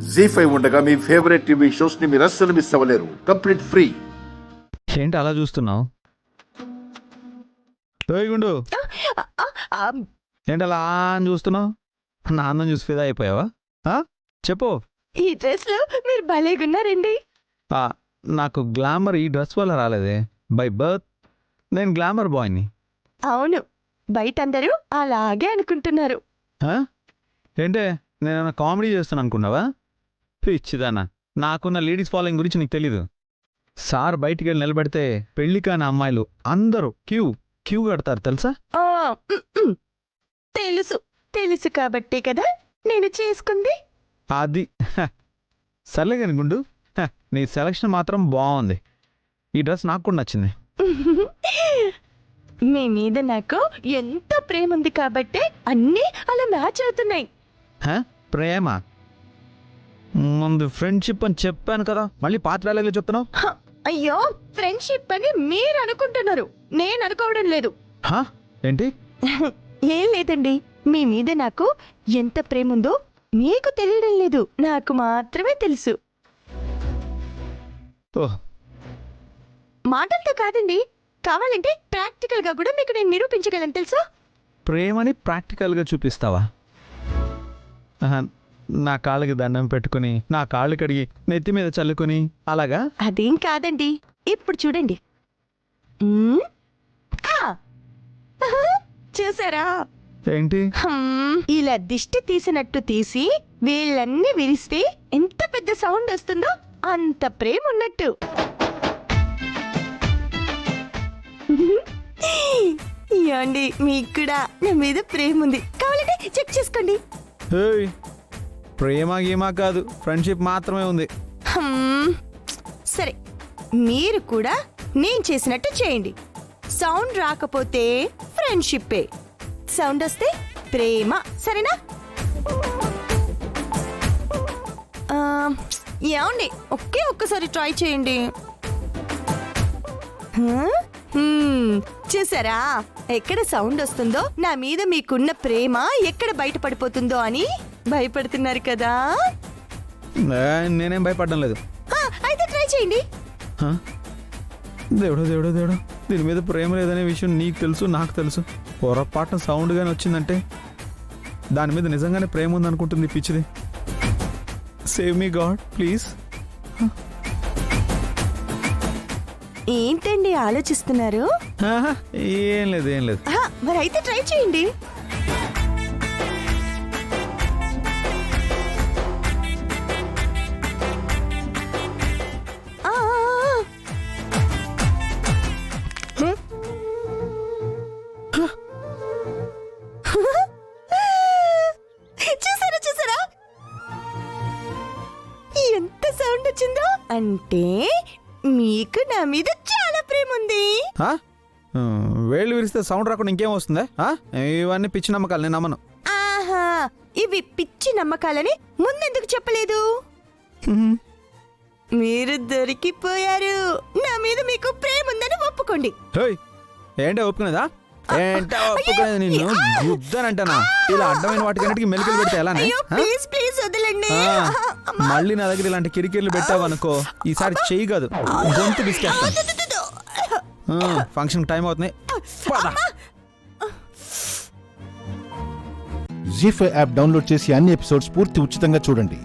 జీ5 ఉండగా మీ favourite TV shows ని మీరు అస్సలు మిస్ అవ్వలేరు. Complete free. ఏంటి అలా చూస్తున్నావు? గుండు ఏంటి అలా అని చూస్తున్నావు? నా అందం చూసి ఫిదా అయిపోయావా? చెప్పు. ఈ డ్రెస్ లో మీరు భలేగున్నారండి. నాకు గ్లామర్ ఈ డ్రెస్ వల్ల రాలేదే. బై బర్త్ నేను గ్లామర్ బాయ్ని. అవును, బయట అందరూ అలాగే అనుకుంటున్నారు. ఏంటే నేనేమన్నా కామెడీ చేస్తాను అనుకున్నావా? పిచ్చిదానా, నాకున్న లేడీస్ ఫాలోయింగ్ గురించి నీకు తెలీదు. సార్ బయటికి వెళ్ళి నిలబెడితే పెళ్లి కాని అమ్మాయిలు అందరూ క్యూ కడతారు తెలుసా? తెలుసు తెలుసు కాబట్టే కదా నేను చేసుకుంది. అది సర్లే కాని గుండు, నీ సెలక్షన్ మాత్రం బాగుంది. ఈ డ్రెస్ నాకు కూడా నచ్చింది. మీ మీద నాకు ఎంత ప్రేమ ఉంది కాబట్టే అన్నీ అలా మ్యాచ్ అవుతున్నాయి. ప్రేమ ముందు ఫ్రెండ్షిప్ అని చెప్పాను కదా, మళ్ళీ పాత్రలాగే చెప్తున్నావు. అయ్యో, ఫ్రెండ్షిప్ అని మీరు అనుకుంటున్నారు, నేను అనుకోవడం లేదు. ఏంటి? ఏం లేదండి, మీ మీద నాకు ఎంత ప్రేమ ఉందో మీకు తెలియడం లేదు, నాకు మాత్రమే తెలుసు. మాటలతో కాదండి, కావాలంటే ప్రాక్టికల్ గా కూడా మీకు నేను నిరూపించగలను తెలుసా? ప్రేమని ప్రాక్టికల్గా చూపిస్తావా? నా కాళ్ళకి దండం పెట్టుకుని నా కాళ్ళు కడిగి నెత్తి మీద చల్లుకుని అలాగా? అదేం కాదండి, ఇప్పుడు చూడండి. చూసారా? ఏంటి? ఇలా దిష్టి తీసినట్టు తీసి వీళ్ళన్నీ విరిస్తే ఎంత పెద్ద సౌండ్ వస్తుందో అంత ప్రేమ ఉన్నట్టు. ఏమండి, మీకు కూడా నా మీద ప్రేమ ఉంది, కావాలంటే చెక్ చేసుకోండి. ప్రేమ గీమా కాదు, ఫ్రెండ్షిప్ మాత్రమే ఉంది. సరే, మీరు కూడా నేను చేసినట్టు చేయండి. సౌండ్ రాకపోతే ఫ్రెండ్షిప్పే, సౌండ్ వస్తే ప్రేమ. సరేనా? ఏమండి, ఒక్కసారి ట్రై చేయండి. చూసారా, ఎక్కడ సౌండ్ వస్తుందో నా మీద మీకున్న ప్రేమ ఎక్కడ బయటపడిపోతుందో అని భయపడుతున్నారు కదా? నేనేం భయపడడం లేదు. అయితే ట్రై చేయండి. దేవుడు దేవుడు దేవుడు, దీని మీద ప్రేమ లేదనే విషయం నీకు తెలుసు, నాకు తెలుసు. పొరపాటున సౌండ్ గాని వచ్చిందంటే దాని మీద నిజంగానే ప్రేమ ఉందనుకుంటుంది పిచ్చిది. Save me God please. ఏంటండి ఆలోచిస్తున్నారు? ఏం లేదు. మరి అయితే ట్రై చేయండి. చూసారా ఎంత సౌండ్ వచ్చిందో? అంటే మీకు నా మీద చాలా ప్రేమ ఉంది. వేళ్ళు విరిస్తే సౌండ్ రాకుండా ఇంకేం వస్తుందా? ఇవన్నీ పిచ్చి నమ్మకాలు, నేను నమ్మను. ఆహా, ఇవి పిచ్చి నమ్మకాలని ముందెందుకు చెప్పలేదు? మీరు దొరికిపోయారు. నా మీద మీకు ప్రేమ ఉందని ఒప్పుకోండి. ఏంటో ఒప్పుకునేదా? ఏంటో ఒప్పుకునేది? నిన్ను గుద్దనంటానా? ఇలా అడ్డమైన వాటికన్నిటికి మెలికలు పెడితే ఎలా? ప్లీజ్ వదలండి. మళ్ళీ నా దగ్గర ఇలాంటి కిరికిర్లు పెట్టావనుకో, ఈసారి చెయ్యి కాదు గొంతు బిస్కేస్తాను. ఫంక్షన్ టైం అవుతుంది. జీ5 యాప్ డౌన్లోడ్ చేసి అన్ని ఎపిసోడ్స్ పూర్తి ఉచితంగా చూడండి.